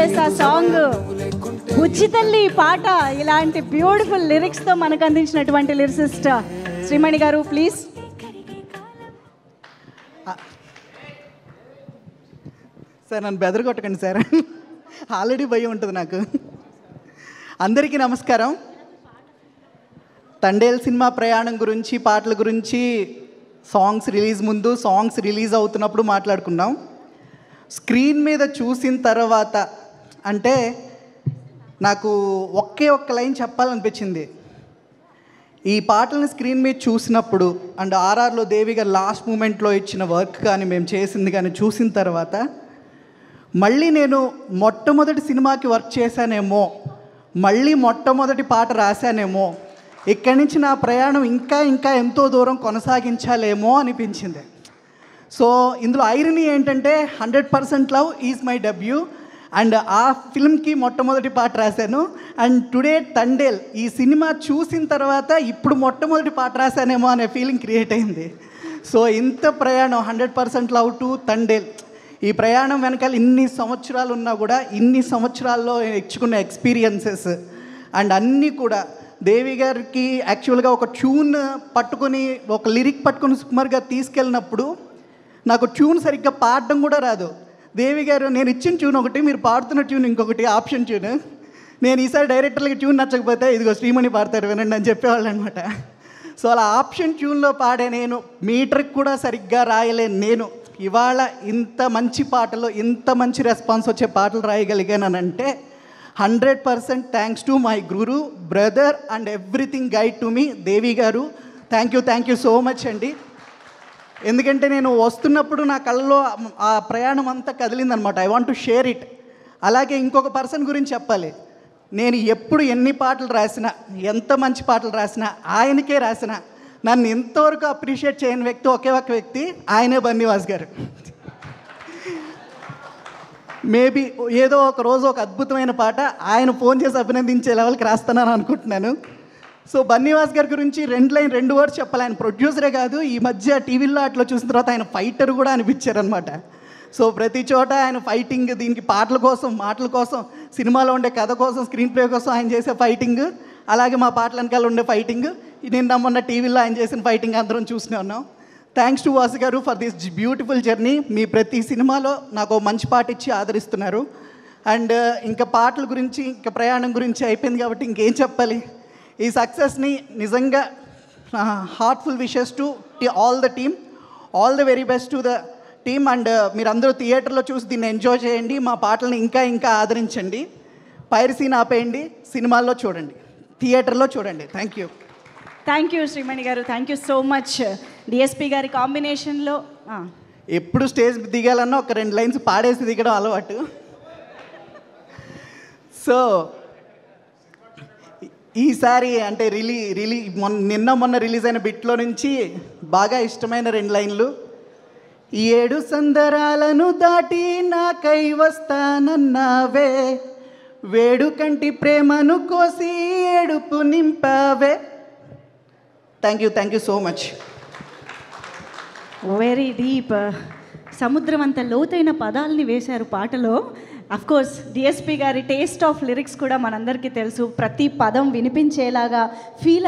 Yes ఆ song బుజ్జితల్లి పాట ఇలాంటి బ్యూటిఫుల్ లిరిక్స్తో మనకు అందించినటువంటి లిరిసిస్ట్ శ్రీమణి గారు ప్లీజ్. సార్ నన్ను బెదరగొట్టకండి సార్, ఆల్రెడీ భయం ఉంటుంది నాకు. అందరికీ నమస్కారం. తండేల్ సినిమా ప్రయాణం గురించి, పాటల గురించి సాంగ్స్ రిలీజ్ ముందు, సాంగ్స్ రిలీజ్ అవుతున్నప్పుడు మాట్లాడుకున్నాం. స్క్రీన్ మీద చూసిన తర్వాత అంటే నాకు ఒక్క లైన్ చెప్పాలనిపించింది. ఈ పాటలను స్క్రీన్ మీద చూసినప్పుడు అండ్ ఆర్ఆర్లో దేవి గారు లాస్ట్ మూమెంట్లో ఇచ్చిన వర్క్ కానీ మేము చేసింది కానీ చూసిన తర్వాత మళ్ళీ నేను మొట్టమొదటి సినిమాకి వర్క్ చేశానేమో, మళ్ళీ మొట్టమొదటి పాట రాశానేమో, ఇక్కడి నుంచి నా ప్రయాణం ఇంకా ఎంతో దూరం కొనసాగించాలేమో అనిపించింది. సో ఇందులో ఐరనీ ఏంటంటే 100% love is my debut and ఆ ఫిల్మ్కి మొట్టమొదటి పాట రాశాను. అండ్ టుడే తండేల్ ఈ సినిమా చూసిన తర్వాత ఇప్పుడు మొట్టమొదటి పాట రాశానేమో అనే ఫీలింగ్ క్రియేట్ అయింది. సో ఇంత ప్రయాణం 100% లవ్ టు తండేల్, ఈ ప్రయాణం వెనకాల ఇన్ని సంవత్సరాలు ఉన్నా కూడా ఇన్ని సంవత్సరాల్లో ఇచ్చుకున్న ఎక్స్పీరియన్సెస్ అండ్ అన్నీ కూడా దేవి గారికి యాక్చువల్గా ఒక ట్యూన్ పట్టుకొని ఒక లిరిక్ పట్టుకొని సుకుమార్ గారు తీసుకెళ్ళినప్పుడు నాకు ట్యూన్ సరిగ్గా పాడడం కూడా రాదు. దేవి గారు నేను ఇచ్చిన ట్యూన్ ఒకటి, మీరు పాడుతున్న ట్యూన్ ఇంకొకటి, ఆప్షన్ ట్యూన్. నేను ఈసారి డైరెక్టర్లకి ట్యూన్ నచ్చకపోతే ఇదిగో శ్రీమణి పాడతారు వినండి అని చెప్పేవాళ్ళు అనమాట. సో అలా ఆప్షన్ ట్యూన్లో పాడే నేను, మీటర్కి కూడా సరిగ్గా రాయలేను నేను, ఇవాళ ఇంత మంచి పాటలు, ఇంత మంచి రెస్పాన్స్ వచ్చే పాటలు రాయగలిగానంటే 100% thanks to my guru, brother and everything guide to me Devi గారు. థ్యాంక్ యూ సో మచ్ అండి. ఎందుకంటే నేను వస్తున్నప్పుడు నా కళ్ళలో ఆ ప్రయాణం అంతా కదిలిందనమాట. I want to share it. అలాగే ఇంకొక పర్సన్ గురించి చెప్పాలి. నేను ఎప్పుడు ఎన్ని పాటలు రాసినా, ఎంత మంచి పాటలు రాసినా, ఆయనకే రాసినా నన్ను ఎంతవరకు అప్రిషియేట్ చేయని వ్యక్తి ఒకే ఒక వ్యక్తి, ఆయనే బన్నీవాస్ గారు. మేబీ ఏదో ఒక రోజు ఒక అద్భుతమైన పాట ఆయన ఫోన్ చేసి అభినందించే లెవెల్కి రాస్తానని అనుకుంటున్నాను. సో బన్నీవాస్ గారి గురించి రెండు వర్డ్స్ చెప్పాలి. ఆయన ప్రొడ్యూసరే కాదు, ఈ మధ్య టీవీలో అట్లా చూసిన తర్వాత ఆయన ఫైటర్ కూడా అనిపించారనమాట. సో ప్రతి చోట ఆయన ఫైటింగ్, దీనికి పాటల కోసం, మాటల కోసం, సినిమాలో ఉండే కథ కోసం, స్క్రీన్ ప్లే కోసం ఆయన చేసే ఫైటింగ్, అలాగే మా పాటల వెనకాల ఉండే ఫైటింగ్, నిన్న మొన్న టీవీలో ఆయన చేసిన ఫైటింగ్ అందరం చూస్తూనే ఉన్నాం. థ్యాంక్స్ టు వాసు గారు ఫర్ దిస్ బ్యూటిఫుల్ జర్నీ. మీ ప్రతి సినిమాలో నాకు మంచి పాట ఇచ్చి ఆదరిస్తున్నారు. అండ్ ఇంకా పాటల గురించి, ఇంకా ప్రయాణం గురించి అయిపోయింది కాబట్టి ఇంకేం చెప్పాలి. ఈ సక్సెస్ని నిజంగా heartful wishes to all the team, all the very best to the team. And మీరందరూ థియేటర్లో చూసి దీన్ని ఎంజాయ్ చేయండి, మా పాటలను ఇంకా ఆదరించండి. పైరసీని ఆపేయండి, సినిమాల్లో చూడండి, థియేటర్లో చూడండి. థ్యాంక్ యూ శ్రీమణి గారు, thank you so much. DSP గారి కాంబినేషన్లో ఎప్పుడు స్టేజ్ దిగాలన్నా ఒక 2 లైన్స్ పాడేసి దిగడం అలవాటు. సో ఈసారి అంటే నిన్న మొన్న రిలీజ్ అయిన బిట్లో నుంచి బాగా ఇష్టమైన 2 లైన్లు. 7 సందరాలను దాటి నాకై వస్తానన్నావే, వేడుకంటి ప్రేమను కోసి ఏడుపు నింపావే. Thank you so much. Very deep, సముద్రం అంత లోతైన పదాలని వేశారు పాటలో. అఫ్కోర్స్ డిఎస్పి గారి టేస్ట్ ఆఫ్ లిరిక్స్ కూడా మనందరికీ తెలుసు. ప్రతి పదం వినిపించేలాగా ఫీల్